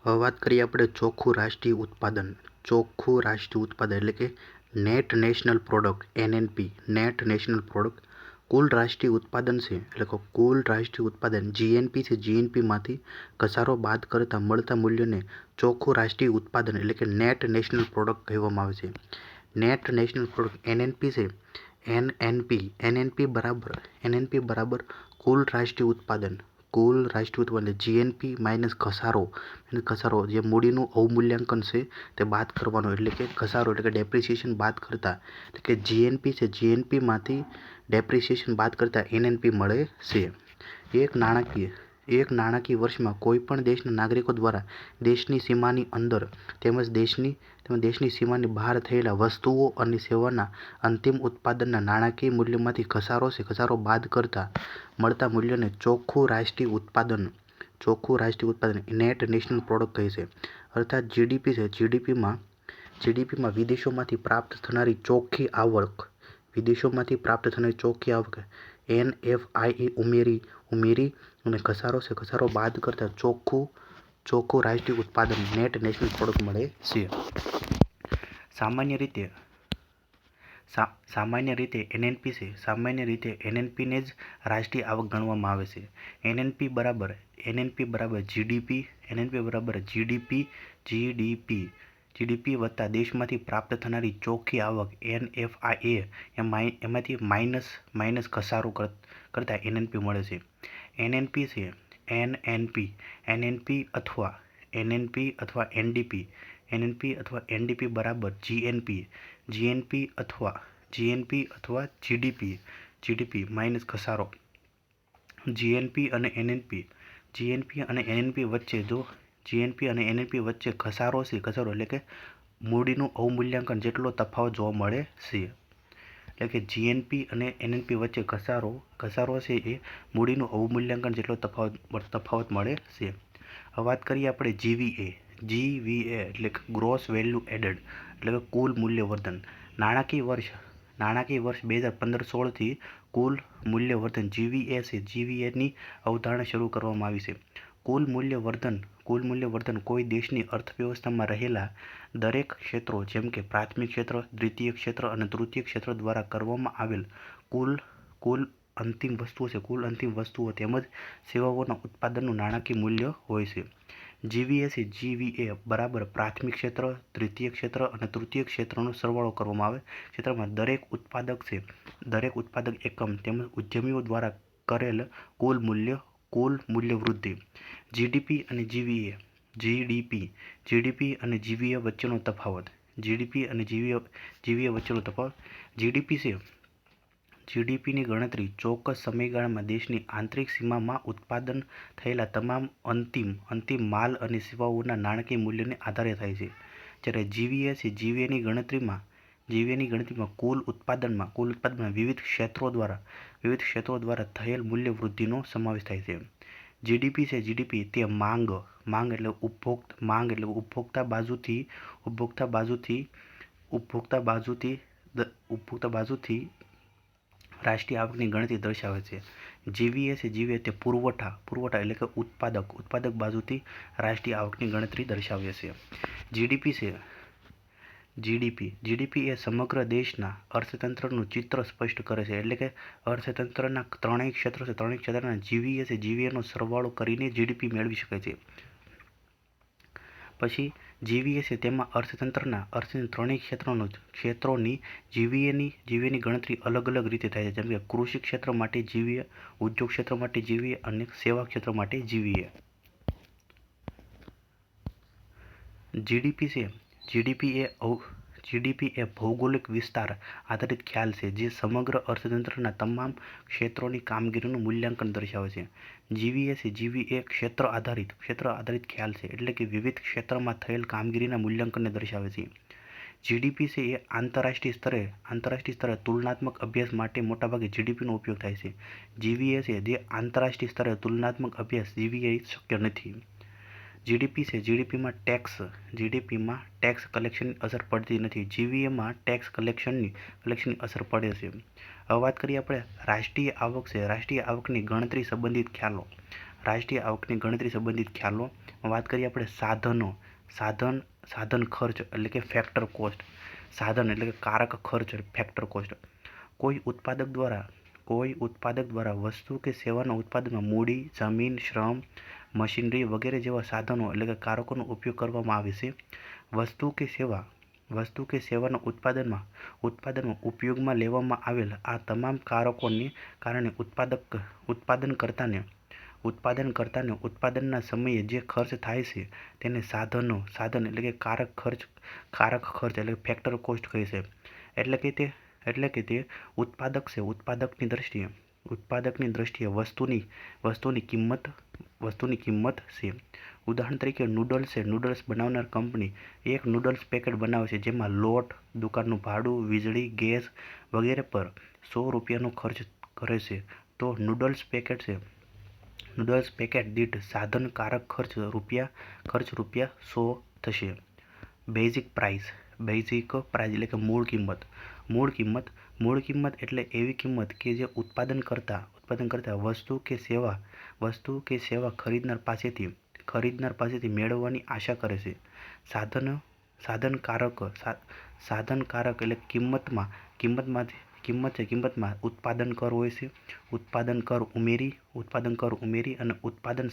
હવે વાત કરીએ આપણે ચોખ્ખું રાષ્ટ્રીય ઉત્પાદન. ચોખ્ખું રાષ્ટ્રીય ઉત્પાદન એટલે કે net national product, NNP, net national product. કુલ રાષ્ટ્રીય ઉત્પાદન છે એટલે કે કુલ રાષ્ટ્રીય ઉત્પાદન GNP છે. GNPમાંથી ઘસારો બાદ કરતાં મળતા મૂલ્યને ચોખ્ખું રાષ્ટ્રીય ઉત્પાદન એટલે કે નેટ નેશનલ પ્રોડક્ટ કહેવામાં આવે છે. નેટ નેશનલ પ્રોડક્ટ NNP છે. NNP બરાબર કુલ રાષ્ટ્રીય ઉત્પાદન. કુલ રાષ્ટ્રીય ઉત્પાદન GNP માઇનસ ઘસારો જે મૂડીનું અવમૂલ્યાંકન છે તે બાદ કરવાનો એટલે કે ઘસારો એટલે કે ડેપ્રિસિએશન બાદ કરતા એટલે કે GNP છે. GNPમાંથી ડેપ્રિસિએશન બાદ કરતા NNP મળે છે. એક નાણાકીય વર્ષમાં કોઈપણ દેશના નાગરિકો દ્વારા દેશની સીમાની અંદર તેમજ દેશની સીમાની બહાર થયેલા વસ્તુઓ અને સેવાના અંતિમ ઉત્પાદનના નાણાકીય મૂલ્યમાંથી ઘસારો બાદ કરતા મળતા મૂલ્યને ચોખ્ખું રાષ્ટ્રીય ઉત્પાદન નેટ નેશનલ પ્રોડક્ટ કહે છે. અર્થાત GDP છે. GDPમાં વિદેશોમાંથી પ્રાપ્ત થનારી ચોખ્ખી આવક NFIE ઉમેરી અને ઘસારો બાદ કરતા ચોખ્ખું રાષ્ટ્રીય ઉત્પાદન નેટ નેશનલ પ્રોડક્ટ મળે છે. સામાન્ય રીતે NNP છે. સામાન્ય રીતે NNP ને જ રાષ્ટ્રીય આવક ગણવામાં આવે છે. NNP બરાબર GDP વત્તા દેશમાંથી પ્રાપ્ત થનારી ચોખ્ખી આવક NFIA એમાંથી માઇનસ ઘસારો કરતા NNP મળે છે. NNP છે. NNP અથવા NDP બરાબર GNP અથવા GDP માઇનસ ઘસારો. GNP અને NNP વચ્ચે ઘસારો એટલે કે મૂડીનું અવમૂલ્યાંકન જેટલો તફાવત જોવા મળે છે. એટલે કે GNP અને NNP વચ્ચે ઘસારો છે એ મૂડીનું અવમૂલ્યાંકન જેટલો તફાવત મળે છે. હવે વાત કરીએ આપણે GVA એટલે કે ગ્રોસ વેલ્યુ એડેડ એટલે કે કુલ મૂલ્યવર્ધન. નાણાકીય વર્ષ 2015-16થી કુલ મૂલ્યવર્ધન GVA છે. GVAની અવધારણા શરૂ કરવામાં આવી છે. કુલ મૂલ્યવર્ધન કોઈ દેશની અર્થવ્યવસ્થામાં રહેલા દરેક ક્ષેત્રો જેમ કે પ્રાથમિક ક્ષેત્ર, દ્વિતીય ક્ષેત્ર અને તૃતીય ક્ષેત્ર દ્વારા કરવામાં આવેલ કુલ અંતિમ વસ્તુઓ તેમજ સેવાઓના ઉત્પાદનનું નાણાકીય મૂલ્ય હોય છે. GVA બરાબર પ્રાથમિક ક્ષેત્ર, દ્વિતીય ક્ષેત્ર અને તૃતીય ક્ષેત્રનો સરવાળો કરવામાં આવે. ક્ષેત્રમાં દરેક ઉત્પાદક એકમ તેમજ ઉદ્યમીઓ દ્વારા કરેલ કુલ મૂલ્ય વૃદ્ધિ. GDP અને GVA વચ્ચેનો તફાવત. GDP છે. GDPની ગણતરી ચોક્કસ સમયગાળામાં દેશની આંતરિક સીમામાં ઉત્પાદન થયેલા તમામ અંતિમ માલ અને સેવાઓના નાણાકીય મૂલ્યને આધારે થાય છે. જ્યારે GVA છે. GVAની ગણતરીમાં કુલ ઉત્પાદનમાં વિવિધ ક્ષેત્રો દ્વારા થયેલ મૂલ્ય વૃદ્ધિનો સમાવેશ થાય છે. GDP છે. GDP તે માંગ એટલે ઉપભોક્તા બાજુથી રાષ્ટ્રીય આવકની ગણતરી દર્શાવે છે. GVA છે. GVA તે પુરવઠા એટલે કે ઉત્પાદક બાજુથી રાષ્ટ્રીય આવકની ગણતરી દર્શાવે છે. GDP છે. GDP એ સમગ્ર દેશના અર્થતંત્રનું ચિત્ર સ્પષ્ટ કરે છે. એટલે કે અર્થતંત્રના ત્રણેય ક્ષેત્રના GVA છે. GVAનો સરવાળો કરીને GDP મેળવી શકાય છે. પછી GVA છે. તેમાં અર્થતંત્રના ત્રણેય ક્ષેત્રોની GVAની ગણતરી અલગ રીતે થાય છે. જેમ કે કૃષિ ક્ષેત્ર માટે GVA, ઉદ્યોગ ક્ષેત્ર માટે GVA અને સેવા ક્ષેત્ર માટે GVA. GDP એ ભૌગોલિક વિસ્તાર આધારિત ખ્યાલ છે જે સમગ્ર અર્થતંત્રના તમામ ક્ષેત્રોની કામગીરીનું મૂલ્યાંકન દર્શાવે છે. GVA છે. GVA ક્ષેત્ર આધારિત ખ્યાલ છે એટલે કે વિવિધ ક્ષેત્રમાં થયેલ કામગીરીના મૂલ્યાંકનને દર્શાવે છે. GDP છે એ આંતરરાષ્ટ્રીય સ્તરે તુલનાત્મક અભ્યાસ માટે મોટાભાગે GDPનો ઉપયોગ થાય છે. GVA છે જે આંતરરાષ્ટ્રીય સ્તરે તુલનાત્મક અભ્યાસ GVA શક્ય નથી. GDP છે. GDPમાં ટેક્સ કલેક્શનની અસર પડતી નથી. GVAમાં ટેક્સ કલેક્શનની અસર પડે છે. હવે વાત કરીએ આપણે રાષ્ટ્રીય આવક છે. રાષ્ટ્રીય આવકની ગણતરી સંબંધિત ખ્યાલો. રાષ્ટ્રીય આવકની ગણતરી સંબંધિત ખ્યાલો. વાત કરીએ આપણે સાધન ખર્ચ એટલે કે ફેક્ટર કોસ્ટ. સાધન એટલે કે કારક ખર્ચ ફેક્ટર કોસ્ટ. કોઈ ઉત્પાદક દ્વારા વસ્તુ કે સેવાના ઉત્પાદનમાં મૂડી, જમીન, શ્રમ, મશીનરી વગેરે જેવા સાધનો એટલે કે કારકોનો ઉપયોગ કરવામાં આવે છે. વસ્તુ કે સેવાના ઉત્પાદનમાં ઉપયોગમાં લેવામાં આવેલ આ તમામ કારકોને કારણે ઉત્પાદનકર્તાને ઉત્પાદનના સમયે જે ખર્ચ થાય છે તેને સાધન એટલે કે કારક ખર્ચ એટલે કે ફેક્ટર કોસ્ટ કહે છે. એટલે કે તે ઉત્પાદકની દ્રષ્ટિએ વસ્તુની કિંમત છે. ઉદાહરણ તરીકે નૂડલ્સ બનાવનાર કંપની એક નૂડલ્સ પેકેટ બનાવે છે જેમાં લોટ, દુકાનનું ભાડું, વીજળી, ગેસ વગેરે પર ₹100નો ખર્ચ કરે છે તો નૂડલ્સ પેકેટ દીઠ સાધન કારક ખર્ચ ₹100 થશે. બેઝિક પ્રાઇસ એટલે કે મૂળ કિંમત એટલે એવી કિંમત કે જે ઉત્પાદન કરતા વસ્તુ કે સેવા ખરીદનાર પાસેથી મેળવવાની આશા કરે છે. સાધન કારક એટલે કિંમતમાં ઉત્પાદન કર હોય છે, ઉત્પાદન કર ઉમેરી અને ઉત્પાદન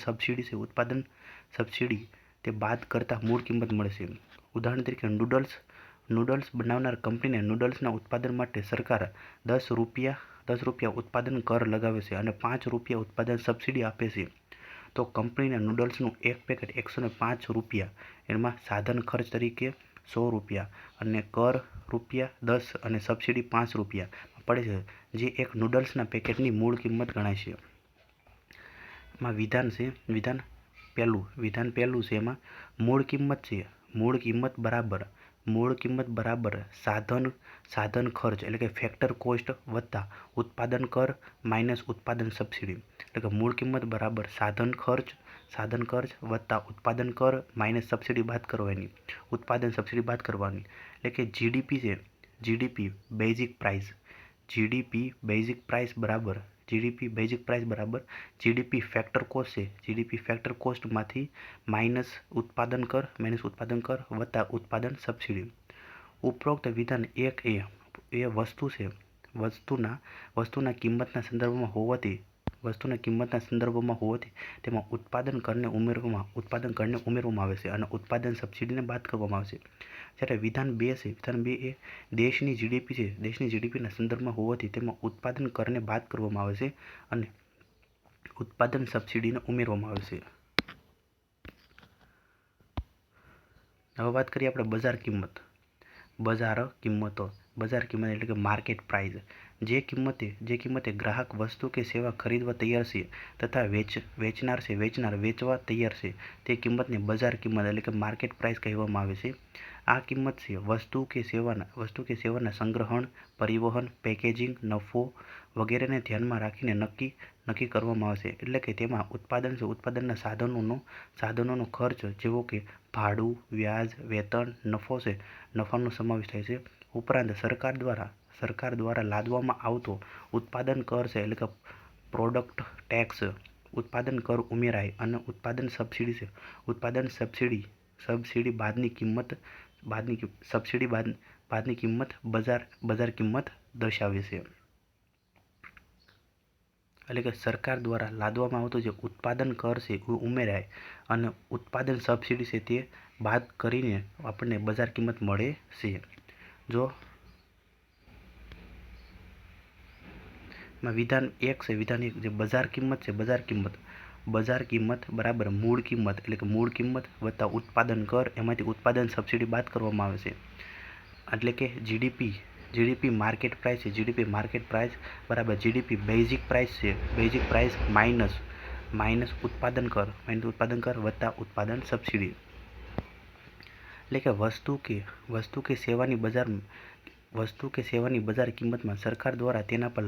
સબસિડી તે બાદ કરતા મૂળ કિંમત મળે છે. ઉદાહરણ તરીકે નૂડલ્સ બનાવનાર કંપનીને નૂડલ્સના ઉત્પાદન માટે સરકાર ₹10 ઉત્પાદન કર લગાવે છે અને ₹5 ઉત્પાદન સબસિડી આપે છે તો કંપનીને નૂડલ્સનું એક પેકેટ ₹105 એમાં સાધન ખર્ચ તરીકે ₹100 અને કર ₹10 અને સબસિડી ₹5 પડે છે જે એક નૂડલ્સના પેકેટની મૂળ કિંમત ગણાય છે. એમાં વિધાન પહેલું છે એમાં મૂળ કિંમત બરાબર સાધન ખર્ચ એટલે કે ફેક્ટર કોસ્ટ વત્તા ઉત્પાદન કર માઇનસ ઉત્પાદન સબસિડી. એટલે કે મૂળ કિંમત બરાબર સાધન ખર્ચ વત્તા ઉત્પાદન કર માઇનસ સબસિડી બાદ કરવાની, ઉત્પાદન સબસિડી બાદ કરવાની. એટલે કે જીડીપી બેઝિક પ્રાઇસ બરાબર જીડીપી ફેક્ટર કોસ્ટ છે. જીડીપી ફેક્ટર કોસ્ટમાંથી માઇનસ ઉત્પાદન કર વત્તા ઉત્પાદન સબસિડી. ઉપરોક્ત વિધાન 1 એ વસ્તુના કિંમતના સંદર્ભમાં હોવાથી તેમાં ઉત્પાદન કરને ઉમેરવામાં આવે છે અને ઉત્પાદન સબસિડીને બાદ કરવામાં આવે છે. જ્યારે વિધાન 2 એ દેશની જીડીપી છે. દેશની જીડીપીના સંદર્ભમાં હોવાથી તેમાં ઉત્પાદન કરને બાદ કરવામાં આવે છે અને ઉત્પાદન સબસિડીને ઉમેરવામાં આવે છે. હવે વાત કરીએ આપણે બજાર કિંમત એટલે કે માર્કેટ પ્રાઇસ. જે કિંમતે ગ્રાહક વસ્તુ કે સેવા ખરીદવા તૈયાર છે તથા વેચનાર વેચવા તૈયાર છે તે કિંમતને બજાર કિંમત એટલે કે માર્કેટ પ્રાઇસ કહેવામાં આવે છે. આ કિંમત છે વસ્તુ કે સેવાના સંગ્રહણ, પરિવહન, પેકેજિંગ, નફો વગેરેને ધ્યાનમાં રાખીને નક્કી કરવામાં આવે છે. એટલે કે તેમાં ઉત્પાદનના સાધનોનો ખર્ચ જેવો કે ભાડું, વ્યાજ, વેતન, નફાનો સમાવેશ થાય છે. ઉપરાંત સરકાર દ્વારા લાદવામાં આવતો ઉત્પાદન કર છે એટલે કે પ્રોડક્ટ ટેક્સ, ઉત્પાદન કર ઉમેરાય અને ઉત્પાદન સબસિડી છે. ઉત્પાદન સબસિડી બાદની કિંમત બજાર કિંમત દર્શાવે છે. એટલે કે સરકાર દ્વારા લાદવામાં આવતો જે ઉત્પાદન કર છે એ ઉમેરાય અને ઉત્પાદન સબસિડી છે તે બાદ કરીને આપણને બજાર કિંમત મળે છે. જો વિધાન 1 જે બજાર કિંમત બરાબર મૂળ કિંમત એટલે કે મૂળ કિંમત વત્તા ઉત્પાદન કર એમાંથી ઉત્પાદન સબસિડી બાદ કરવામાં આવે છે. એટલે કે જીડીપી માર્કેટ પ્રાઇસ છે. જીડીપી માર્કેટ પ્રાઇસ બરાબર જીડીપી બેઝિક પ્રાઇસ માઇનસ ઉત્પાદન કર વત્તા ઉત્પાદન સબસિડી. એટલે કે વસ્તુ કે સેવાની બજાર કિંમતમાં સરકાર દ્વારા તેના પર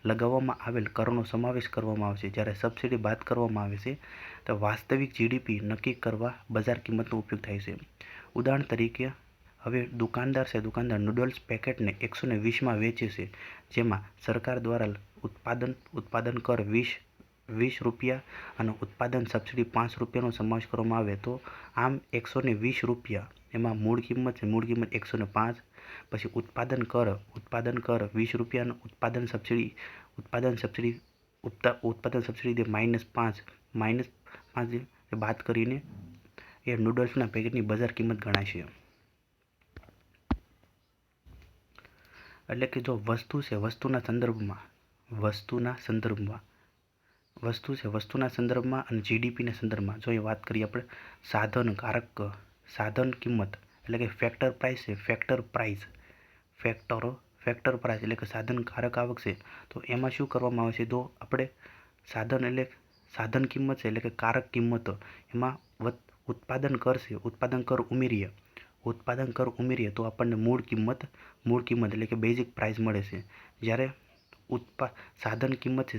લગાવવામાં આવેલ કરનો સમાવેશ કરવામાં આવે છે. જ્યારે સબસિડી બાદ કરવામાં આવે છે તો વાસ્તવિક જીડીપી નક્કી કરવા બજાર કિંમતનો ઉપયોગ થાય છે. ઉદાહરણ તરીકે હવે દુકાનદાર નૂડલ્સ પેકેટને 120માં વેચે છે જેમાં સરકાર દ્વારા ઉત્પાદન કર ₹20 અને ઉત્પાદન સબસિડી ₹5નો સમાવેશ કરવામાં આવે તો આમ ₹120 એમાં મૂળ કિંમત છે, મૂળ કિંમત 105, પછી ઉત્પાદન કર ₹20 અને ઉત્પાદન સબસિડી -5 બાદ કરીને એ નૂડલ્સના પેકેટની બજાર કિંમત ગણાય છે. એટલે કે જો વસ્તુ છે વસ્તુના સંદર્ભમાં અને જીડીપીના સંદર્ભમાં જો એ વાત કરીએ આપણે સાધન કિંમત એટલે કે ફેક્ટર પ્રાઇસ છે, ફેક્ટર પ્રાઇસ એટલે કે સાધન કારક આવક છે. તો એમાં શું કરવામાં આવે છે, તો આપણે સાધન કિંમત છે એટલે કે કારક કિંમતો એમાં ઉત્પાદન કર ઉમેરીએ તો આપણને મૂળ કિંમત એટલે કે બેઝિક પ્રાઇસ મળે છે. જ્યારે સાધન કિંમત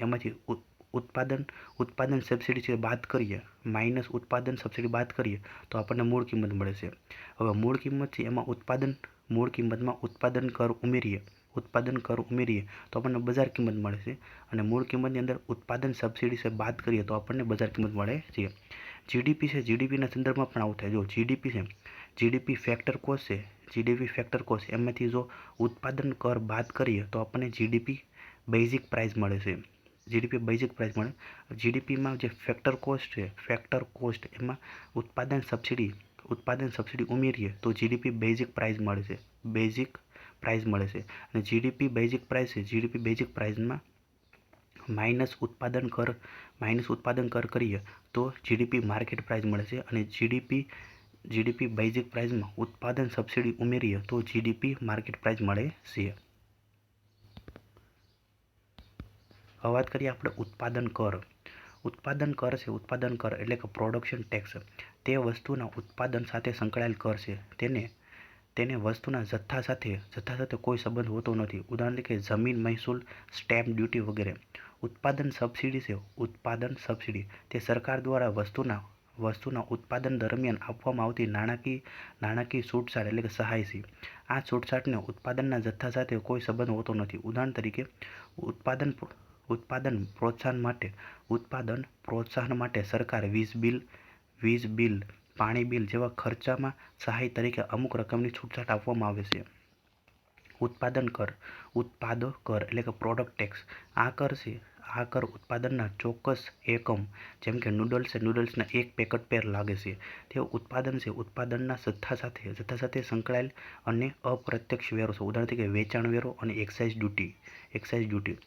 એમાંથી ઉત્પાદન સબસિડી છે બાદ કરીએ માઇનસ ઉત્પાદન સબસિડી બાદ કરીએ તો આપણને મૂળ કિંમત મળે છે. હવે મૂળ કિંમત છે એમાં ઉત્પાદન કર ઉમેરીએ તો આપણને બજાર કિંમત મળે છે અને મૂળ કિંમતની અંદર ઉત્પાદન સબસિડી છે બાદ કરીએ તો આપણને બજાર કિંમત મળે છે. જીડીપી છે, જીડીપીના સંદર્ભમાં પણ આવું થાય. જો જીડીપી છે, જીડીપી ફેક્ટર કોસ્ટ એમાંથી જો ઉત્પાદન કર બાદ કરીએ તો આપણને જીડીપી બેઝિક પ્રાઇસ મળે છે. જીડીપીમાં જે ફેક્ટર કોસ્ટ એમાં ઉત્પાદન સબસિડી ઉમેરીએ તો જીડીપી બેઝિક પ્રાઇસ મળે છે. અને જીડીપી બેઝિક પ્રાઇસમાં માઇનસ ઉત્પાદન કર કરીએ તો જીડીપી માર્કેટ પ્રાઇસ મળે છે. અને જીડીપી બેઝિક પ્રાઇસમાં ઉત્પાદન સબસિડી ઉમેરીએ તો જીડીપી માર્કેટ પ્રાઇસ મળે છે. હવે વાત કરીએ આપણે ઉત્પાદન કર એટલે કે પ્રોડક્શન ટેક્સ. તે વસ્તુના ઉત્પાદન સાથે સંકળાયેલ કર છે. તેને વસ્તુના જથ્થા સાથે કોઈ સંબંધ હોતો નથી. ઉદાહરણ તરીકે જમીન મહેસૂલ, સ્ટેમ્પ ડ્યુટી વગેરે. ઉત્પાદન સબસિડી તે સરકાર દ્વારા વસ્તુના ઉત્પાદન દરમિયાન આપવામાં આવતી નાણાકીય છૂટછાટ એટલે કે સહાય છે. આ છૂટછાટને ઉત્પાદનના જથ્થા સાથે કોઈ સંબંધ હોતો નથી. ઉદાહરણ તરીકે ઉત્પાદન પ્રોત્સાહન માટે સરકાર વીજ બિલ, પાણી બિલ જેવા ખર્ચામાં સહાય તરીકે અમુક રકમની છૂટછાટ આપવામાં આવે છે. ઉત્પાદ કર એટલે કે પ્રોડક્ટ ટેક્સ. આ કર ઉત્પાદનના ચોક્કસ એકમ જેમ કે નૂડલ્સના એક પેકેટ પર લાગે છે. તે ઉત્પાદનના જથ્થા સાથે સંકળાયેલ અને અપ્રત્યક્ષ વેરો છે. ઉદાહરણ તરીકે વેચાણ વેરો અને એક્સાઇઝ ડ્યુટી.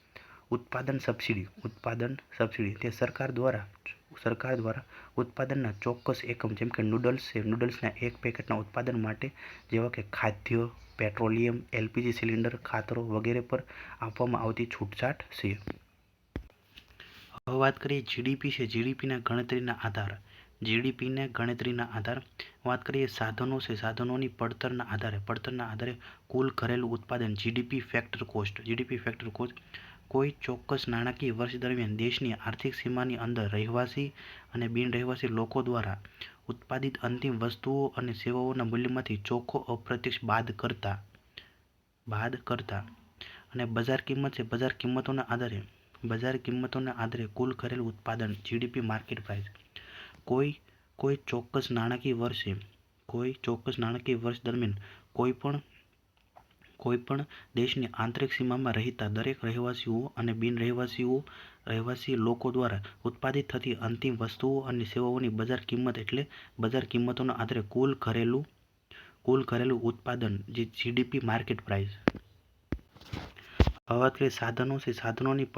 ઉત્પાદન સબસિડી તે સરકાર દ્વારા ઉત્પાદનના ચોક્કસ એકમ જેમ કે નૂડલ્સના એક પેકેટના ઉત્પાદન માટે જેવા કે ખાદ્ય, પેટ્રોલિયમ, એલપીજી સિલિન્ડર, ખાતરો વગેરે પર આપવામાં આવતી છૂટછાટ છે. હવે વાત કરીએ જીડીપી છે, જીડીપીના ગણતરીના આધાર. વાત કરીએ સાધનોની પડતરના આધારે કુલ ઘરેલું ઉત્પાદન જીડીપી ફેક્ટર કોસ્ટ. કોઈ ચોક્કસ નાણાકીય વર્ષ દરમિયાન દેશની આર્થિક સીમાની અંદર રહેવાસી અને બિનરહેવાસી લોકો દ્વારા ઉત્પાદિત અંતિમ વસ્તુઓ અને સેવાઓના મૂલ્યમાંથી ચોખ્ખો અપ્રત્યક્ષ બાદ કરતા અને બજાર કિંમતોના આધારે કુલ કરેલું ઉત્પાદન જીડીપી માર્કેટ પ્રાઇસ. કોઈ ચોક્કસ નાણાકીય વર્ષ દરમિયાન કોઈપણ દેશની આંતરિક સીમામાં રહેતા દરેક રહેવાસીઓ અને બિનરહેવાસી લોકો દ્વારા ઉત્પાદિત થતી અંતિમ વસ્તુઓ અને સેવાઓની બજાર કિંમત એટલે બજાર કિંમતોના આધારે કુલ કરેલું ઉત્પાદન જે જીડીપી માર્કેટ પ્રાઇસ. હવે વાત કરીએ સાધનોની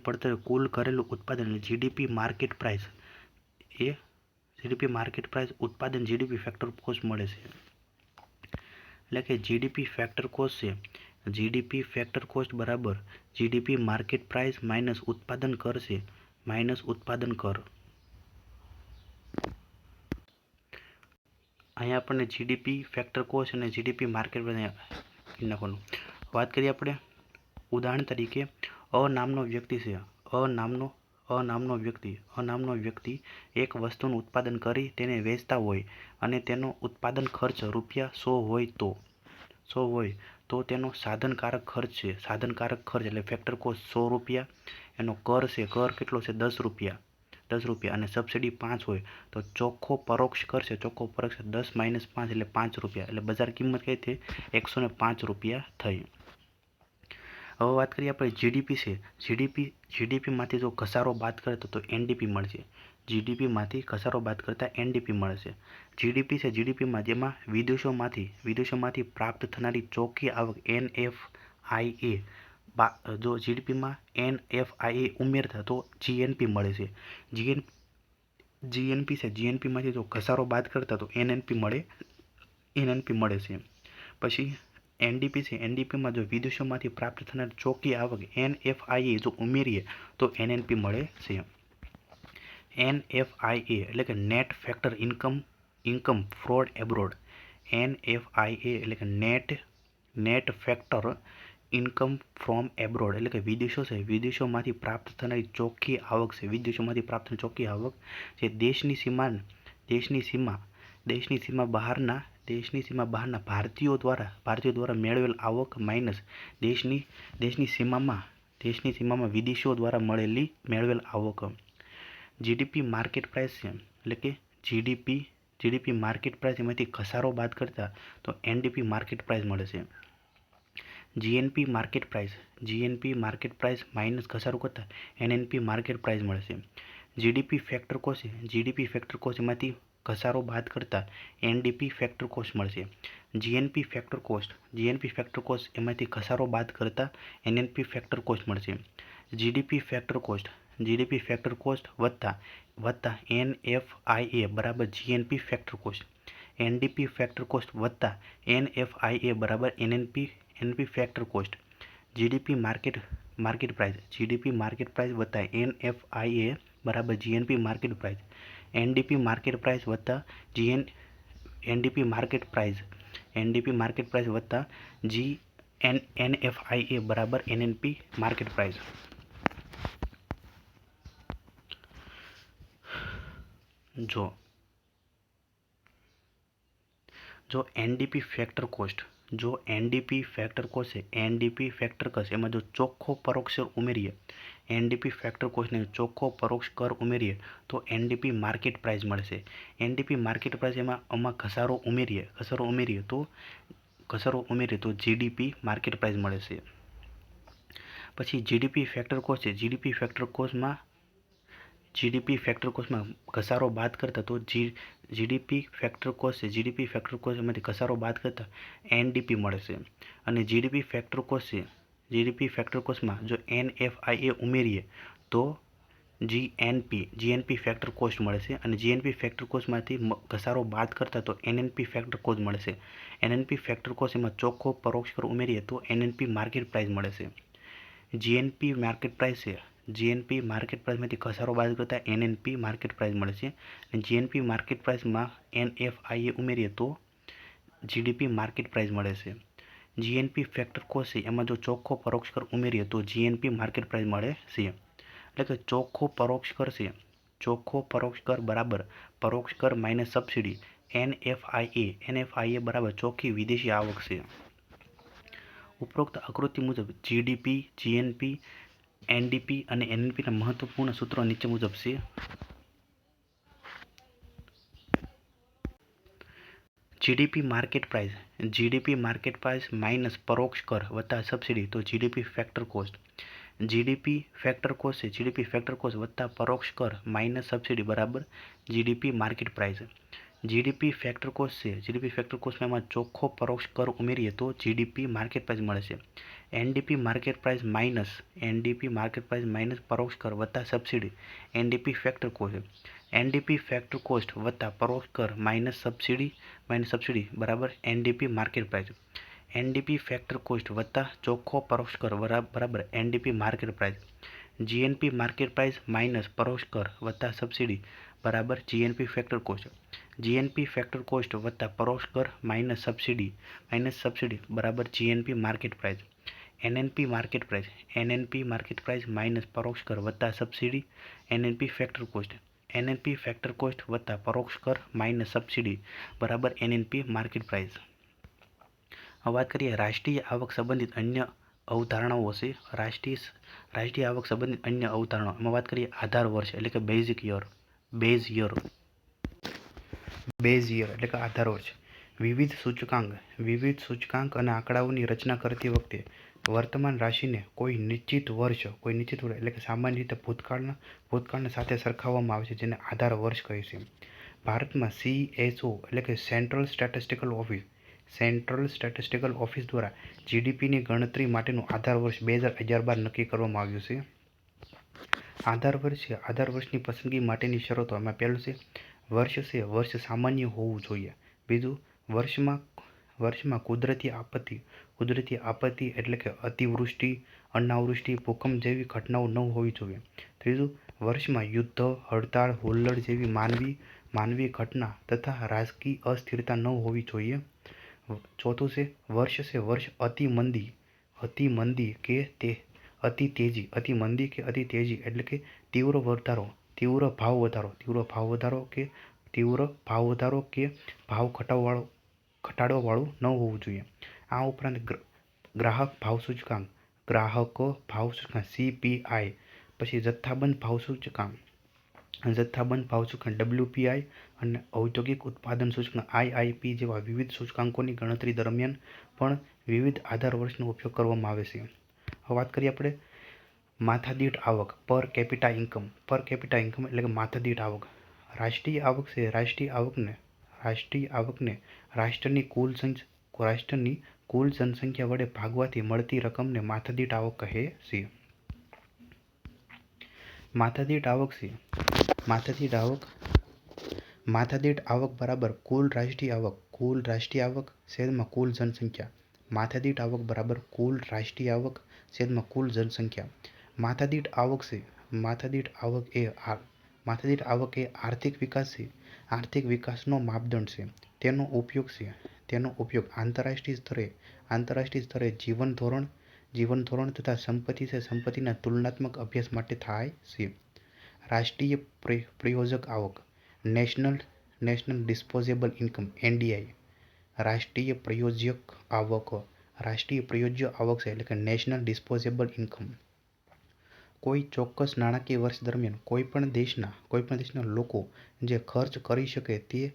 પડતરે કુલ કરેલું ઉત્પાદન જીડીપી માર્કેટ પ્રાઇસ. ઉત્પાદન જીડીપી ફેક્ટર કોસ્ટ મળે છે. એટલે કે જીડીપી ફેક્ટર કોસ્ટ છે. જીડીપી ફેક્ટર કોસ્ટ બરાબર જીડીપી માર્કેટ પ્રાઇસ માઇનસ ઉત્પાદન કર છે. અહીંયા આપણને જીડીપી ફેક્ટર કોસ્ટ અને જીડીપી માર્કેટ પ્રાઇસ નાખવાનું. વાત કરીએ આપણે ઉદાહરણ તરીકે અ નામનો વ્યક્તિ એક વસ્તુનું ઉત્પાદન કરી તેને વેચતા હોય અને તેનો ઉત્પાદન ખર્ચ ₹100 હોય તો તેનો સાધનકારક ખર્ચ છે, સાધનકારક ખર્ચ એટલે ફેક્ટર કોસ્ટ 100 રૂપિયા, એનો કર છે, કર કેટલો છે 10 રૂપિયા, 10 રૂપિયા, અને સબસિડી 5 હોય તો ચોખ્ખો પરોક્ષ કર છે, ચોખ્ખો પરોક્ષ 10 માઇનસ 5 એટલે 5 રૂપિયા, એટલે બજાર કિંમત કઈ થઈ 105 રૂપિયા થઈ. હવે વાત કરીએ આપણે જીડીપી છે. જીડીપીમાંથી જો ઘસારો બાદ કરે તો એનડીપી મળશે. જીડીપીમાંથી ઘસારો બાદ કરતા એનડીપી મળશે. જીડીપી છે, જીડીપીમાં જેમાં વિદેશોમાંથી પ્રાપ્ત થનારી ચોખ્ખી આવક NFIA, જો જીડીપીમાં NFIA ઉમેરતા તો જીએનપી મળે છે. જીએનપી છે, જીએનપીમાંથી જો ઘસારો બાદ કરતા તો એનએનપી મળે છે. પછી એનડીપી છે, એનડીપીમાં જો વિદેશોમાંથી પ્રાપ્ત થનાર ચોખ્ખી આવક NFIA જો ઉમેરીએ તો એનએનપી મળે છે. NFIA એટલે કે net factor income fraud abroad. NFIA એટલે કે net factor income from abroad એટલે કે વિદેશો છે, વિદેશોમાંથી પ્રાપ્ત થનારી ચોખ્ખી આવક છે, વિદેશોમાંથી પ્રાપ્ત થનારી ચોખ્ખી આવક જે દેશની સીમા બહારના ભારતીયો દ્વારા મેળવેલ આવક માઇનસ દેશની સીમામાં વિદેશીઓ દ્વારા મેળવેલ આવક. જીડીપી માર્કેટ પ્રાઇસ છે એટલે કે જીડીપી માર્કેટ પ્રાઇસ એમાંથી ઘસારો બાદ કરતા તો એનડીપી માર્કેટ પ્રાઇસ મળે છે. જીએનપી માર્કેટ પ્રાઇસ માઇનસ ઘસારો કરતા એનએનપી માર્કેટ પ્રાઇસ મળે છે. જીડીપી ફેક્ટર કોસ્ટ એમાંથી ઘસારો બાદ કરતા એનડીપી ફેક્ટર કોસ્ટ મળશે. જીએનપી ફેક્ટર કોસ્ટ એમાંથી ઘસારો બાદ કરતા એનએનપી ફેક્ટર કોસ્ટ મળશે. જીડીપી ફેક્ટર કોસ્ટ વત્તા NFIA બરાબર GNP factor cost. NDP factor cost વત્તા NFIA બરાબર NP factor cost. GDP market price વત્તા NFIA બરાબર GNP market price. NDP market price વત્તા એનડીપી માર્કેટ પ્રાઇસ વત્તા NFIA બરાબર એનએનપી માર્કેટ પ્રાઇસ. જો એનડીપી ફેક્ટર કોસ્ટ છે, એનડીપી ફેક્ટર કોસ્ટ એમાં જો ચોખ્ખો પરોક્ષ ઉમેરીએ, એનડીપી ફેક્ટર કોસ્ટને ચોખ્ખો પરોક્ષ કર ઉમેરીએ તો એનડીપી માર્કેટ પ્રાઇસ મળશે. એનડીપી માર્કેટ પ્રાઇસ એમાં ઘસારો ઉમેરીએ તો જીડીપી માર્કેટ પ્રાઇસ મળે છે. પછી જીડીપી ફેક્ટર કોસ્ટ છે, જીડીપી ફેક્ટર કોસ્ટમાં ઘસારો બાદ કરતા તો જીડીપી ફેક્ટર કોસ્ટ એમાંથી ઘસારો બાદ કરતા એનડીપી મળે છે. અને જીડીપી ફેક્ટર કોસ્ટમાં જો NFIA ઉમેરીએ તો જીએનપી ફેક્ટર કોસ્ટ મળે છે. અને જીએનપી ફેક્ટર કોસ્ટમાંથી ઘસારો બાદ કરતા તો એનએનપી ફેક્ટર કોસ્ટ મળે છે. એનએનપી ફેક્ટર કોસ્ટ એમાં ચોખ્ખો પરોક્ષ કર ઉમેરીએ તો એનએનપી માર્કેટ પ્રાઇસ મળે છે. જીએનપી માર્કેટ પ્રાઇસમાંથી ઘસારો બાદ કરતા એનએનપી માર્કેટ પ્રાઇસ મળે છે. અને જીએનપી માર્કેટ પ્રાઇસમાં NFIA ઉમેરીએ તો જીડીપી માર્કેટ પ્રાઇસ મળે છે. જીએનપી ફેક્ટર કોસ્ટ છે એમાં જો ચોખ્ખો પરોક્ષ કર ઉમેરીએ તો જીએનપી માર્કેટ પ્રાઇસ મળે છે. એટલે કે ચોખ્ખો પરોક્ષ કર બરાબર પરોક્ષ કર માઇનસ સબસિડી NFIA બરાબર ચોખ્ખી વિદેશી આવક છે. ઉપરોક્ત આકૃતિ મુજબ જીડીપી, જીએનપી, એનડીપી અને એનએનપીના મહત્વપૂર્ણ સૂત્રો નીચે મુજબ છે. જીડીપી માર્કેટ પ્રાઇસ માઇનસ પરોક્ષ કર વત્તા સબસિડી તો GDP factor cost. GDP factor cost વત્તા પરોક્ષ કર માઇનસ સબસિડી બરાબર GDP market price. GDP factor કોસ્ટમાં ચોખ્ખો પરોક્ષ કર ઉમેરીએ તો જીડીપી માર્કેટ પ્રાઇસ મળે છે. એનડીપી માર્કેટ પ્રાઇસ માઇનસ પરોક્ષ કર વત્તા subsidy NDP factor cost. NDP factor cost વત્તા પરોક્ષ કર માઇનસ સબસિડી બરાબર NDP market price. NDP factor cost વત્તા ચોખ્ખો પરોક્ષ કર બરાબર NDP market price. GNP market price minus પરોક્ષ કર વત્તા સબસિડી બરાબર GNP factor cost. GNP factor cost વત્તા પરોક્ષ કર માઇનસ સબસિડી બરાબર GNP market price. NNP market price minus પરોક્ષ કર વત્તા subsidy NNP factor cost. NNP factor cost વત્તા પરોક્ષ કર માઇનસ સબસિડી બરાબર એનએનપી માર્કેટ પ્રાઇસ. હવે વાત કરીએ રાષ્ટ્રીય આવક સંબંધિત અન્ય અવધારણાઓ હશે. રાષ્ટ્રીય આવક સંબંધિત અન્ય અવધારણાઓ એમાં વાત કરીએ આધાર વર્ષ એટલે કે બેઝ યર એટલે કે આધાર વર્ષ. વિવિધ સૂચકાંક અને આંકડાઓની રચના કરતી વખતે વર્તમાન રાશિને કોઈ નિશ્ચિત વર્ષ એટલે કે સામાન્ય રીતે ભૂતકાળના સાથે સરખાવવામાં આવે છે, જેને આધાર વર્ષ કહે છે. ભારતમાં CSO એટલે કે સેન્ટ્રલ સ્ટેટિસ્ટિકલ ઓફિસ દ્વારા GDPની ગણતરી માટેનું આધાર વર્ષ 2011 નક્કી કરવામાં આવ્યું છે. આધાર વર્ષની પસંદગી માટેની શરતો એમાં પહેલું છે વર્ષ સામાન્ય હોવું જોઈએ. બીજું, વર્ષમાં કુદરતી આપત્તિ એટલે કે અતિવૃષ્ટિ, અનાવૃષ્ટિ, ભૂકંપ જેવી ઘટનાઓ ન હોવી જોઈએ. ત્રીજું, વર્ષમાં યુદ્ધ, હડતાળ, હુલ્લડ જેવી માનવીય ઘટના તથા રાજકીય અસ્થિરતા ન હોવી જોઈએ. ચોથું છે વર્ષ અતિ મંદી કે અતિ તેજી એટલે કે તીવ્ર ભાવ વધારો કે ભાવ ઘટાડોવાળું ન હોવું જોઈએ. આ ઉપરાંત ગ્રાહક ભાવ સૂચકાંક CPI, પછી જથ્થાબંધ ભાવ સૂચકાંક WPI અને ઔદ્યોગિક ઉત્પાદન સૂચકાંક IIP જેવા વિવિધ સૂચકાંકોની ગણતરી દરમિયાન પણ વિવિધ આધાર વર્ષનો ઉપયોગ કરવામાં આવે છે. હવે વાત કરીએ આપણે માથાદીઠ આવક પર કેપિટા ઇન્કમ એટલે કે માથાદીઠ આવક. રાષ્ટ્રીય આવકને રાષ્ટ્રની કુલ જનસંખ્યા વડે ભાગવાથી મળતી રકમને માથાદીઠ આવક કહે છે. માથાદીઠ આવક બરાબર કુલ રાષ્ટ્રીય આવક છેદમાં કુલ જનસંખ્યા. માથાદીઠ આવક બરાબર કુલ રાષ્ટ્રીય આવક છેદમાં કુલ જનસંખ્યા. માથાદીઠ આવક એ આર્થિક વિકાસનો માપદંડ છે. તેનો ઉપયોગ આંતરરાષ્ટ્રીય સ્તરે જીવન ધોરણ તથા સંપત્તિના તુલનાત્મક અભ્યાસ માટે થાય છે. રાષ્ટ્રીય પ્રાયોજક આવક નેશનલ ડિસ્પોઝેબલ ઇન્કમ NDI. રાષ્ટ્રીય પ્રાયોજ્ય આવક છે એટલે કે નેશનલ ડિસ્પોઝેબલ ઇન્કમ. કોઈ ચોક્કસ નાણાકીય વર્ષ દરમિયાન કોઈપણ દેશના લોકો જે ખર્ચ કરી શકે તે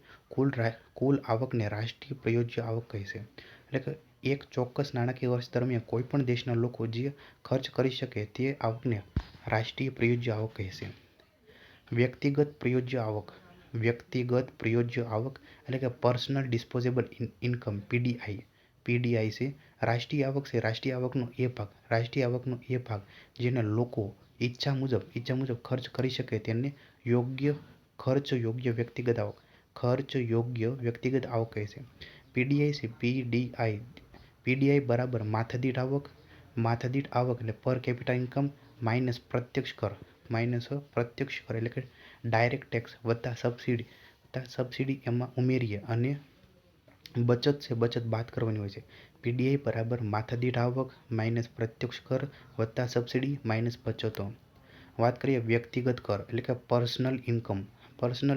કુલ આવકને રાષ્ટ્રીય પ્રાયોજ્ય આવક કહે છે. એટલે કે એક ચોક્કસ નાણાકીય વર્ષ દરમિયાન કોઈપણ દેશના લોકો જે ખર્ચ કરી શકે તે આવકને રાષ્ટ્રીય પ્રાયોજ્ય આવક કહે છે. વ્યક્તિગત પ્રાયોજ્ય આવક એટલે કે પર્સનલ ડિસ્પોઝેબલ ઇન્કમ PDI છે. રાષ્ટ્રીય આવકનો એ ભાગ જેને લોકો ઈચ્છા મુજબ ખર્ચ કરી શકે તેને ખર્ચયોગ્ય વ્યક્તિગત આવક કહે છે. PDI બરાબર માથાદીઠ આવક એટલે પર કેપિટા ઇન્કમ માઇનસ પ્રત્યક્ષ કર એટલે કે ડાયરેક્ટ ટેક્સ વત્તા સબસિડી એમાં ઉમેરીએ અને બચત બાદ કરવાની હોય છે. PDI બરાબર માથાદીઠ આવક માઇનસ પ્રત્યક્ષ કર વત્તા સબસિડી માઇનસ બચતો. વાત કરીએ વ્યક્તિગત કર એટલે કે પર્સનલ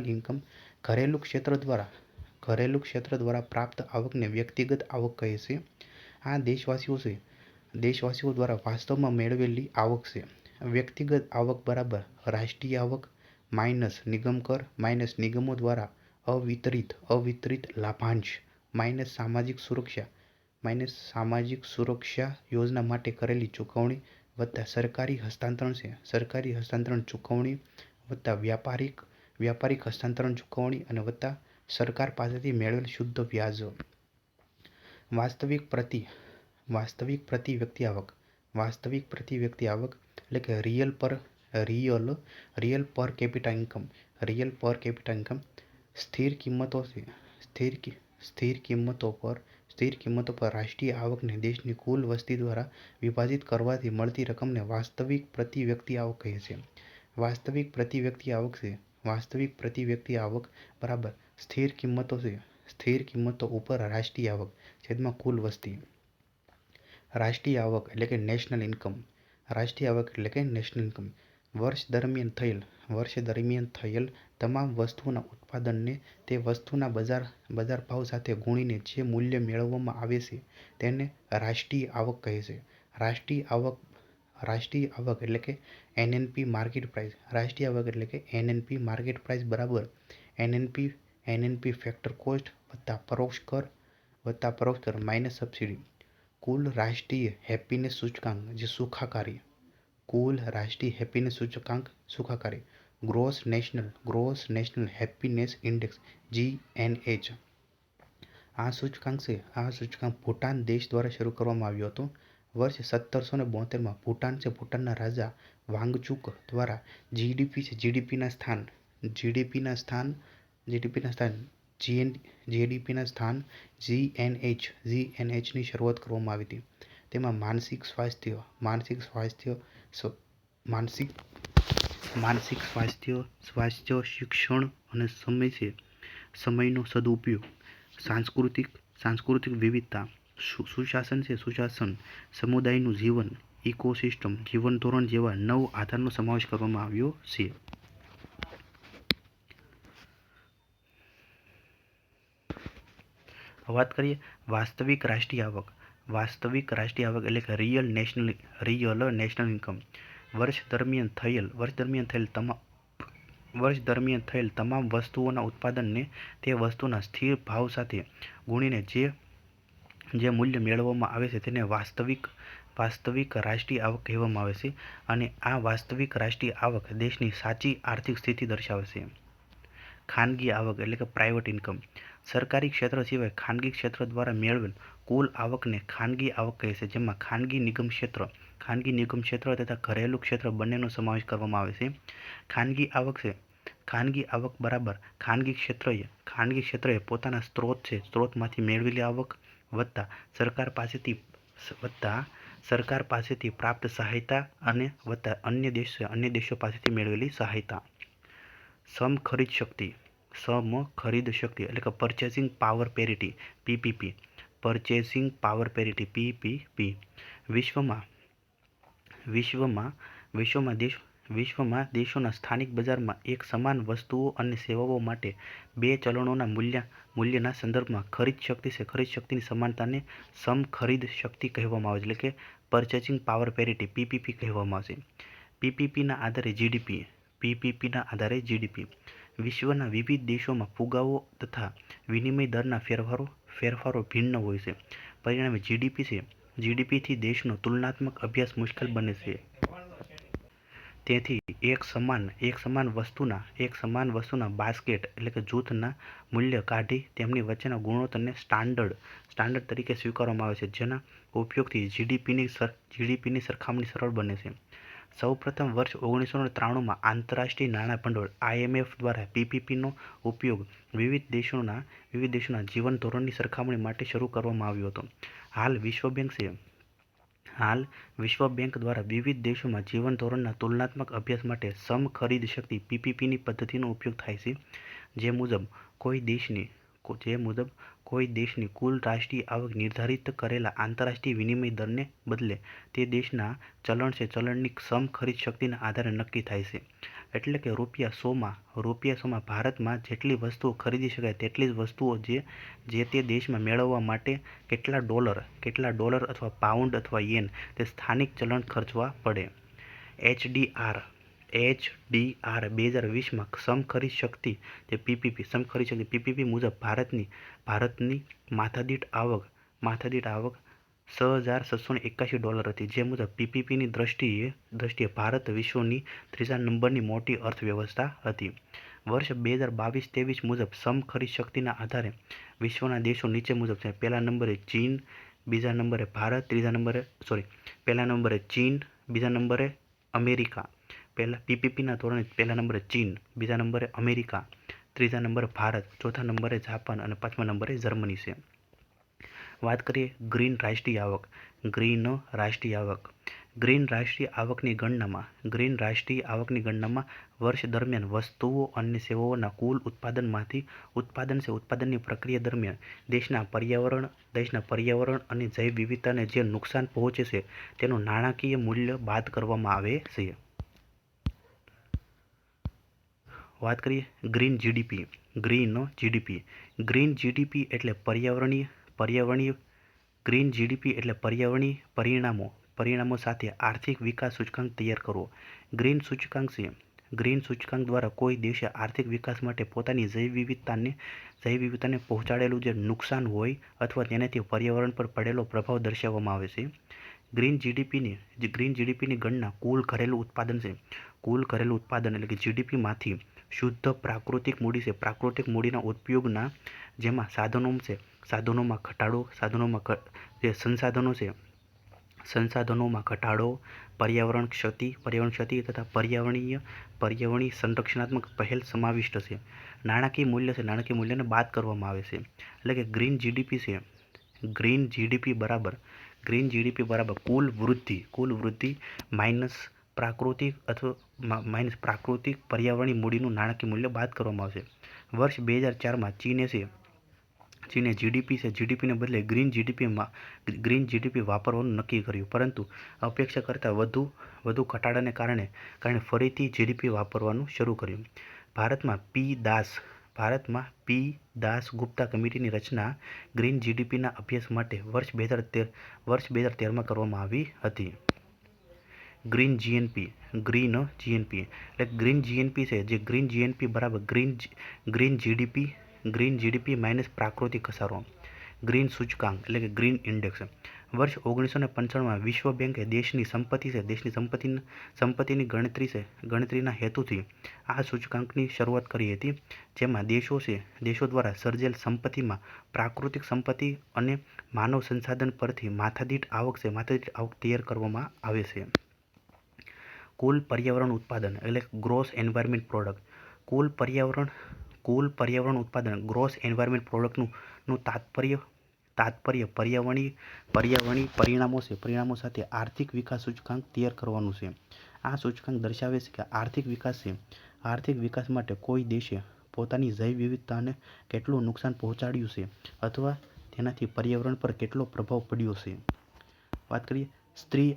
ઇન્કમ. ઘરેલું ક્ષેત્ર દ્વારા પ્રાપ્ત આવકને વ્યક્તિગત આવક કહે છે. આ દેશવાસીઓ દ્વારા વાસ્તવમાં મેળવેલી આવક છે. વ્યક્તિગત આવક બરાબર રાષ્ટ્રીય આવક માઇનસ નિગમ કર માઇનસ નિગમો દ્વારા અવિતરિત લાભાંશ માઇનસ સામાજિક સુરક્ષા યોજના માટે કરેલી ચૂકવણી વત્તા સરકારી હસ્તાંતરણ ચૂકવણી વત્તા વ્યાપારિક હસ્તાંતરણ ચૂકવણી અને વત્તા સરકાર પાસેથી મેળવેલ શુદ્ધ વ્યાજ. વાસ્તવિક પ્રતિ વ્યક્તિ આવક એટલે કે રિયલ પર કેપિટા ઇન્કમ. સ્થિર કિંમતો પર રાષ્ટ્રીય આવકને દેશની કુલ વસ્તી દ્વારા વિભાજિત કરવાથી મળતી રકમને વાસ્તવિક પ્રતિ વ્યક્તિ આવક કહે છે. વાસ્તવિક પ્રતિ વ્યક્તિ આવક બરાબર સ્થિર કિંમતો ઉપર રાષ્ટ્રીય આવક છેદમાં કુલ વસ્તી. રાષ્ટ્રીય આવક એટલે કે નેશનલ ઇન્કમ. વર્ષ દરમિયાન વર્ષ દરમિયાન થયેલ તમામ વસ્તુઓના ઉત્પાદનને તે વસ્તુના બજાર ભાવ સાથે ગુણીને જે મૂલ્ય મેળવવામાં આવે છે તેને રાષ્ટ્રીય આવક કહે છે. રાષ્ટ્રીય આવક એટલે કે એનએનપી માર્કેટ પ્રાઇસ. રાષ્ટ્રીય આવક એટલે કે એનએનપી માર્કેટ પ્રાઇસ બરાબર એનએનપી ફેક્ટર કોસ્ટ વત્તા પરોક્ષ કર માઇનસ સબસિડી. કુલ રાષ્ટ્રીય હેપીનેસ સૂચકાંક જે સુખાકારી. કુલ રાષ્ટ્રીય હેપીનેસ સૂચકાંક સુખાકારી. Gross national happiness index GNH. આ સૂચકાંક ભૂટાન દેશ દ્વારા શરૂ કરવામાં આવ્યો હતો. વર્ષ 1772 ભૂટાનના રાજા વાંગચુક દ્વારા જીડીપીના સ્થાન GNH ની શરૂઆત કરવામાં આવી હતી. તેમાં માનસિક સ્વાસ્થ્ય, શિક્ષણ અને સમયનો સદુપયોગ, સાંસ્કૃતિક વિવિધતા, સુશાસન, સમુદાયનું જીવન, ઇકોસિસ્ટમ, જીવનધોરણ જેવા 9 આધારનો સમાવેશ કરવામાં આવ્યો છે. વાત કરીએ વાસ્તવિક રાષ્ટ્રીય આવક. વાસ્તવિક રાષ્ટ્રીય આવક એટલે કે રિયલ નેશનલ ઇન્કમ. વર્ષ દરમિયાન થયેલ તમામ વસ્તુઓના ઉત્પાદનને તે વસ્તુના સ્થિર ભાવ સાથે ગુણીને જે મૂલ્ય મેળવવામાં આવે છે તેને વાસ્તવિક રાષ્ટ્રીય આવક કહેવામાં આવે છે. અને આ વાસ્તવિક રાષ્ટ્રીય આવક દેશની સાચી આર્થિક સ્થિતિ દર્શાવે છે. ખાનગી આવક એટલે કે પ્રાઇવેટ ઇન્કમ. સરકારી ક્ષેત્ર સિવાય ખાનગી ક્ષેત્ર દ્વારા મેળવેલ કુલ આવકને ખાનગી આવક કહે છે, જેમાં ખાનગી નિગમ ક્ષેત્ર તથા ઘરેલું ક્ષેત્ર બંનેનો સમાવેશ કરવામાં આવે છે. ખાનગી આવક બરાબર ખાનગી ક્ષેત્રએ પોતાના સ્ત્રોતમાંથી મેળવેલી આવક વત્તા સરકાર પાસેથી પ્રાપ્ત સહાયતા અને વત્તા અન્ય દેશો પાસેથી મેળવેલી સહાયતા. સમખરીદ શક્તિ એટલે કે purchasing power parity PPP. Purchasing power parity PPP. વિશ્વમાં દેશોના સ્થાનિક બજારમાં એક સમાન વસ્તુઓ અને સેવાઓ માટે બે ચલણોના મૂલ્યના સંદર્ભમાં ખરીદ શક્તિની સમાનતાને સમખરીદ શક્તિ કહેવામાં આવે છે, એટલે કે પરચેસિંગ પાવર પેરિટી PPP કહેવામાં આવે છે. PPPના આધારે GDP. વિશ્વના વિવિધ દેશોમાં ફુગાવો તથા વિનિમય દરના ફેરફારો ભિન્ન હોય છે. પરિણામે GDPથી દેશનો તુલનાત્મક અભ્યાસ મુશ્કેલ બને છે. તેથી એક સમાન વસ્તુના બાસ્કેટ એટલે કે જૂથના મૂલ્ય કાઢી તેમની વચ્ચેના ગુણોત્તરને સ્ટાન્ડર્ડ તરીકે સ્વીકારવામાં આવે છે, જેના ઉપયોગથી GDPની સરખામણી સરળ બને છે. સૌપ્રથમ વર્ષ 1993 આંતરરાષ્ટ્રીય નાણાં ભંડોળ IMF દ્વારા PPPનો ઉપયોગ વિવિધ દેશોના જીવન ધોરણની સરખામણી માટે શરૂ કરવામાં આવ્યો હતો. હાલ વિશ્વ બેંક દ્વારા વિવિધ દેશોમાં જીવન ધોરણના તુલનાત્મક અભ્યાસ માટે સમખરીદ શક્તિ PPPની પદ્ધતિનો ઉપયોગ થાય છે, જે મુજબ કોઈ દેશની કુલ રાષ્ટ્રીય આવક નિર્ધારિત કરેલા આંતરરાષ્ટ્રીય વિનિમય દરને બદલે તે દેશના ચલણની સમખરીદ શક્તિના આધારે નક્કી થાય છે. એટલે કે રૂપિયા 100માં ભારતમાં જેટલી વસ્તુઓ ખરીદી શકાય તેટલી જ વસ્તુઓ જે તે દેશમાં મેળવવા માટે કેટલા ડોલર અથવા પાઉન્ડ અથવા યેન તે સ્થાનિક ચલણ ખર્ચવા પડે. HDR 2020માં સમખરીદ શક્તિ PPP મુજબ ભારતની માથાદીઠ આવક $6,781 હતી, જે મુજબ PPPની દ્રષ્ટિએ ભારત વિશ્વની ત્રીજા નંબરની મોટી અર્થવ્યવસ્થા હતી. વર્ષ 2022-23 મુજબ સમખરીદ શક્તિના આધારે વિશ્વના દેશો નીચે મુજબ છે. પહેલા નંબરે ચીન, બીજા નંબરે ભારત, પહેલા નંબરે ચીન, બીજા નંબરે અમેરિકા. PPPના ધોરણે પહેલા નંબરે ચીન, બીજા નંબરે અમેરિકા, ત્રીજા નંબરે ભારત, ચોથા નંબરે જાપાન અને પાંચમા નંબરે જર્મની છે. વાત કરીએ ગ્રીન રાષ્ટ્રીય આવકની ગણનામાં વર્ષ દરમિયાન વસ્તુઓ અને સેવાઓના કુલ ઉત્પાદનની પ્રક્રિયા દરમિયાન દેશના પર્યાવરણ અને જૈવ વિવિધતાને જે નુકસાન પહોંચે છે તેનું નાણાકીય મૂલ્ય બાદ કરવામાં આવે છે. વાત કરીએ ગ્રીન જીડીપી. ગ્રીન જીડીપી એટલે પર્યાવરણીય ગ્રીન જીડીપી એટલે પર્યાવરણીય પરિણામો સાથે આર્થિક વિકાસ સૂચકાંક તૈયાર કરવો. ગ્રીન સૂચકાંક દ્વારા કોઈ દેશે આર્થિક વિકાસ માટે પોતાની જૈવ વિવિધતાને પહોંચાડેલું જે નુકસાન હોય અથવા તેનાથી પર્યાવરણ પર પડેલો પ્રભાવ દર્શાવવામાં આવે છે. ગ્રીન જીડીપીની ગણના કુલ ઘરેલું ઉત્પાદન એટલે કે જીડીપીમાંથી શુદ્ધ પ્રાકૃતિક મૂડી છે. પ્રાકૃતિક મૂડીના ઉપયોગના જેમાં સાધનોમાં ઘટાડો, સંસાધનોમાં ઘટાડો, પર્યાવરણ ક્ષતિ તથા પર્યાવરણીય સંરક્ષણાત્મક પહેલ સમાવિષ્ટ છે. નાણાકીય મૂલ્યને બાદ કરવામાં આવે છે. એટલે કે ગ્રીન જીડીપી બરાબર કુલ વૃદ્ધિ માઇનસ પ્રાકૃતિક પર્યાવરણીય મૂડીનું નાણાકીય મૂલ્ય બાદ કરવામાં આવશે. વર્ષ 2004માં ચીને જીડીપીને બદલે ગ્રીન જીડીપી વાપરવાનું નક્કી કર્યું, પરંતુ અપેક્ષા કરતાં વધુ ઘટાડાને કારણે ફરીથી જીડીપી વાપરવાનું શરૂ કર્યું. ભારતમાં પી. દાસ ગુપ્તા કમિટીની રચના ગ્રીન જીડીપીના અભ્યાસ માટે વર્ષ 2013માં કરવામાં આવી હતી. ગ્રીન જીએનપી એટલે ગ્રીન જીએનપી છે જે ગ્રીન જીએનપી બરાબર ગ્રીન જીડીપી માઇનસ પ્રાકૃતિક ઘસારો. ગ્રીન સૂચકાંક એટલે કે ગ્રીન ઇન્ડેક્સ. વર્ષ 1995માં વિશ્વ બેંકે દેશની સંપત્તિની ગણતરીના હેતુથી આ સૂચકાંકની શરૂઆત કરી હતી, જેમાં દેશો દ્વારા સર્જેલ સંપત્તિમાં પ્રાકૃતિક સંપત્તિ અને માનવ સંસાધન પરથી માથાદીઠ આવક તૈયાર કરવામાં આવે છે. કુલ પર્યાવરણ ઉત્પાદન એટલે ગ્રોસ એન્વાયરમેન્ટ પ્રોડક્ટ. કુલ પર્યાવરણ ઉત્પાદન ગ્રોસ એન્વાયરમેન્ટ પ્રોડક્ટનું તાત્પર્ય પર્યાવરણીય પરિણામો સાથે આર્થિક વિકાસ સૂચકાંક તૈયાર કરવાનું છે. આ સૂચકાંક દર્શાવે છે કે આર્થિક વિકાસ માટે કોઈ દેશે પોતાની જૈવ વિવિધતાને કેટલું નુકસાન પહોંચાડ્યું છે અથવા તેનાથી પર્યાવરણ પર કેટલો પ્રભાવ પડ્યો છે. વાત કરીએ સ્ત્રી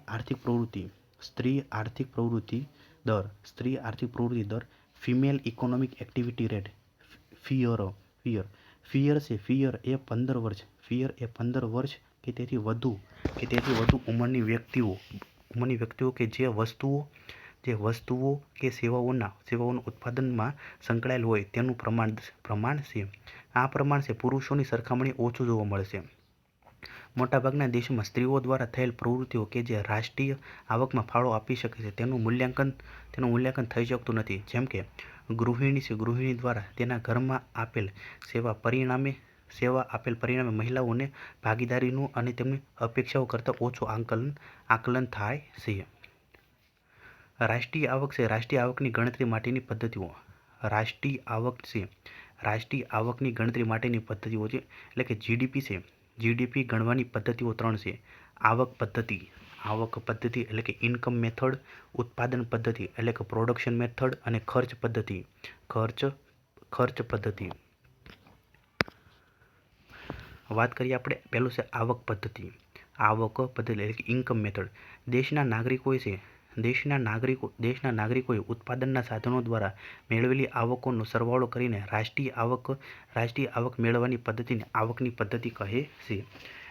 આર્થિક પ્રવૃત્તિ દર. Female economic activity rate. ફિયર એ 15 વર્ષ કે તેથી વધુ ઉંમરની વ્યક્તિઓ કે જે વસ્તુઓ કે સેવાઓના ઉત્પાદનમાં સંકળાયેલ હોય તેનું પ્રમાણ છે. આ પ્રમાણ પુરુષોની સરખામણીએ ઓછું જોવા મળે છે. મોટાભાગના દેશોમાં સ્ત્રીઓ દ્વારા થયેલ પ્રવૃત્તિઓ કે જે રાષ્ટ્રીય આવકમાં ફાળો આપી શકે છે તેનું મૂલ્યાંકન થઈ શકતું નથી. જેમ કે ગૃહિણી દ્વારા તેના ઘરમાં આપેલ સેવા પરિણામે મહિલાઓને ભાગીદારીનું અને તેમની અપેક્ષાઓ કરતાં ઓછું આકલન થાય છે. રાષ્ટ્રીય આવકની ગણતરી માટેની પદ્ધતિઓ. રાષ્ટ્રીય આવકની ગણતરી માટેની પદ્ધતિઓ છે એટલે કે જીડીપી ગણવાની પદ્ધતિઓ 3 છે. આવક પદ્ધતિ એટલે કે ઇન્કમ મેથડ, ઉત્પાદન પદ્ધતિ એટલે કે પ્રોડક્શન મેથડ અને ખર્ચ પદ્ધતિ. વાત કરીએ આપણે પહેલું છે આવક પદ્ધતિ એટલે કે ઇન્કમ મેથડ. દેશના નાગરિકોએ ઉત્પાદનના સાધનો દ્વારા મેળવેલી આવકોનો સરવાળો કરીને રાષ્ટ્રીય આવક મેળવવાની પદ્ધતિને આવકની પદ્ધતિ કહે છે.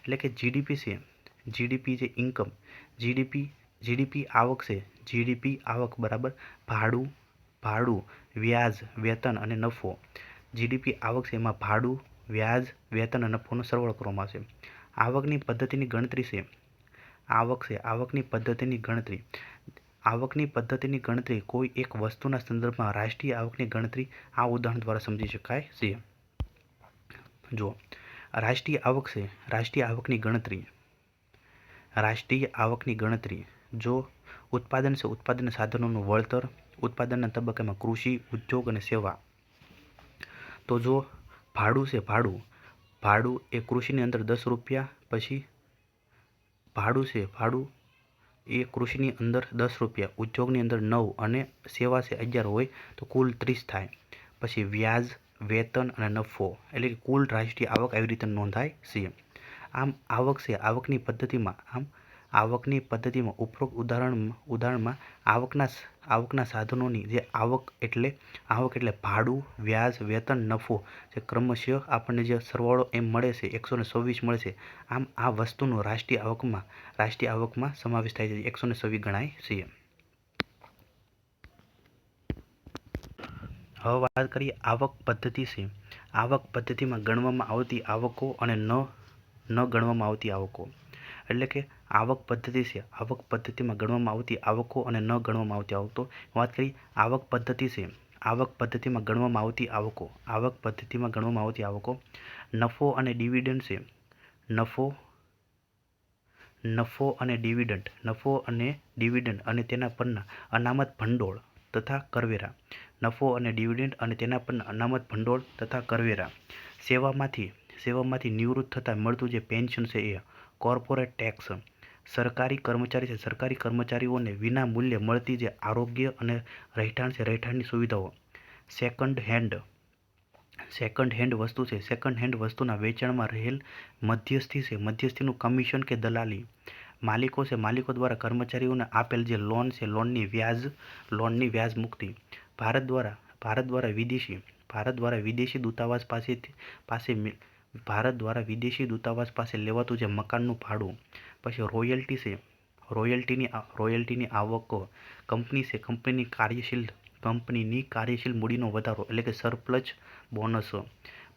એટલે કે જીડીપી છે ઇન્કમ, જીડીપી આવક છે. જીડીપી આવક બરાબર ભાડું, વ્યાજ, વેતન અને નફો. જીડીપી આવક છે એમાં ભાડું, વ્યાજ, વેતન અને નફોનો સરવાળો કરવામાં આવશે. આવકની પદ્ધતિની ગણતરી કોઈ એક વસ્તુના સંદર્ભમાં રાષ્ટ્રીય આવકની ગણતરી આ ઉદાહરણ દ્વારા સમજી શકાય છે. જો રાષ્ટ્રીય આવકની ગણતરી જો ઉત્પાદન છે ઉત્પાદનના સાધનોનું વળતર, ઉત્પાદનના તબક્કામાં કૃષિ, ઉદ્યોગ અને સેવા. તો જો ભાડું છે ભાડું એ કૃષિની અંદર 10 રૂપિયા, પછી ભાડું એ કૃષિની અંદર 10 રૂપિયા, ઉદ્યોગની અંદર 9 અને સેવા છે 11 હોય તો કુલ 30 થાય. પછી વ્યાજ, વેતન અને નફો એટલે કે કુલ રાષ્ટ્રીય આવક આવી રીતે નોંધાય છે. આમ આવકની પદ્ધતિમાં આવકની પદ્ધતિમાં ઉપરોક્ત ઉદાહરણમાં આવકના સાધનોની જે આવક એટલે ભાડું, વ્યાજ, વેતન, નફો જે ક્રમશઃ આપણને જે સરવાળો એમ મળે છે 126 મળે છે. આમ આ વસ્તુનો રાષ્ટ્રીય આવકમાં સમાવેશ થાય છે, 126 ગણાય છે. હવે વાત કરીએ આવક પદ્ધતિ છે. આવક પદ્ધતિમાં ગણવામાં આવતી આવકો અને ન ગણવામાં આવતી આવકો. એટલે કે આવક પદ્ધતિ છે, આવક પદ્ધતિમાં ગણવામાં આવતી આવકો અને ન ગણવામાં આવતી આવકો. વાત કરીએ આવક પદ્ધતિ છે, આવક પદ્ધતિમાં ગણવામાં આવતી આવકો. આવક પદ્ધતિમાં ગણવામાં આવતી આવકો. નફો અને ડિવિડન્ડ છે. નફો અને ડિવિડન્ડ અને તેના પરના અનામત ભંડોળ તથા કરવેરા. નફો અને ડિવિડન્ડ અને તેના પરના અનામત ભંડોળ તથા કરવેરા. સેવામાંથી નિવૃત્ત થતાં મળતું જે પેન્શન છે એ. Corporate tax. સરકારી કર્મચારી છે, સરકારી કર્મચારીઓને વિના મૂલ્યે મળતી જે આરોગ્ય અને રહેઠાણ છે, રહેઠાણની સુવિધાઓ. સેકન્ડ હેન્ડ વસ્તુ છે, સેકન્ડ હેન્ડ વસ્તુના વેચાણમાં રહેલ મધ્યસ્થી છે, મધ્યસ્થીનું કમિશન કે દલાલી. માલિકો છે, માલિકો દ્વારા કર્મચારીઓને આપેલ જે લોન છે, લોનની વ્યાજ મુક્તિ. ભારત દ્વારા વિદેશી દૂતાવાસ પાસે લેવાતું જે મકાનનું ભાડું. પછી રોયલ્ટી છે, રોયલ્ટીની આવકો. કંપની છે, કંપનીની કાર્યશીલ મૂડીનો વધારો એટલે કે સરપ્લસ બોનસ.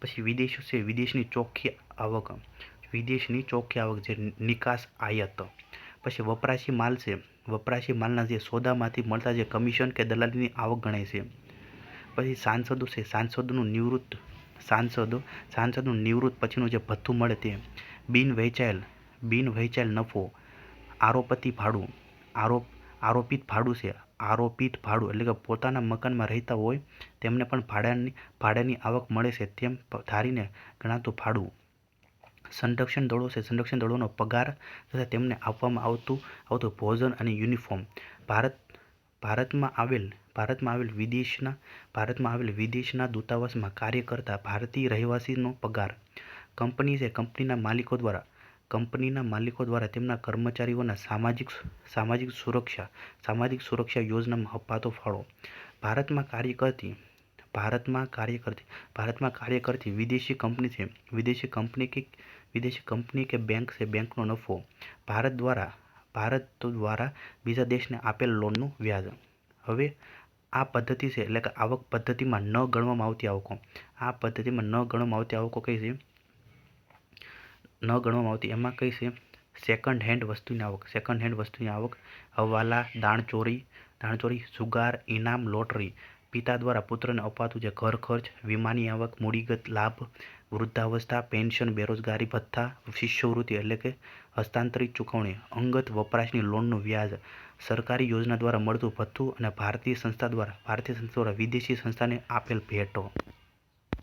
પછી વિદેશ છે, વિદેશની ચોખ્ખી આવક જે નિકાસ આયાત. પછી વપરાશી માલ છે, વપરાશી માલના જે સોદામાંથી મળતા જે કમિશન કે દલાલીની આવક ગણાય છે. પછી સાંસદો છે, સાંસદનું નિવૃત્ત પછીનું જે ભથ્થું મળે તે. બિન વહેંચાયેલ નફો. આરોપિત ભાડું છે, આરોપિત ભાડું એટલે કે પોતાના મકાનમાં રહેતા હોય તેમને પણ ભાડાની આવક મળે છે તેમ ધારીને ગણાતું ભાડું. સંરક્ષણ દળો છે, સંરક્ષણ દળોનો પગાર તથા તેમને આપવામાં આવતું ભોજન અને યુનિફોર્મ. ભારતમાં આવેલ વિદેશના દૂતાવાસમાં કાર્ય કરતા ભારતીય રહેવાસીનો પગાર. કંપની છે, કંપનીના માલિકો દ્વારા તેમના કર્મચારીઓના સામાજિક સુરક્ષા યોજનામાં અપાતો ફાળો. ભારતમાં કાર્ય કરતી વિદેશી કંપની છે, વિદેશી કંપની કે બેંક છે, બેંકનો નફો. ભારત દ્વારા બીજા દેશને આપેલ લોનનું વ્યાજ. હવે આ પદ્ધતિ છે એટલે કે આવક પદ્ધતિમાં ન ગણવામાં આવતી આવકો. આ પદ્ધતિમાં ન ગણવામાં આવતી આવકો કઈ છે? એમાં કઈ છે? સેકન્ડ હેન્ડ વસ્તુની આવક. હવાલા, દાણચોરી, જુગાર, ઇનામ, લોટરી. પિતા દ્વારા પુત્રને અપાતું જે ઘર ખર્ચ, વીમાની આવક, મૂડીગત લાભ, વૃદ્ધાવસ્થા, પેન્શન, બેરોજગારી ભથ્થા, શિષ્યવૃત્તિ એટલે કે હસ્તાંતરિત ચૂકવણી, અંગત વપરાશની લોનનું વ્યાજ, સરકારી યોજના દ્વારા મળતું ભથ્થું અને ભારતીય સંસ્થા દ્વારા વિદેશી સંસ્થાને આપેલ ભેટો.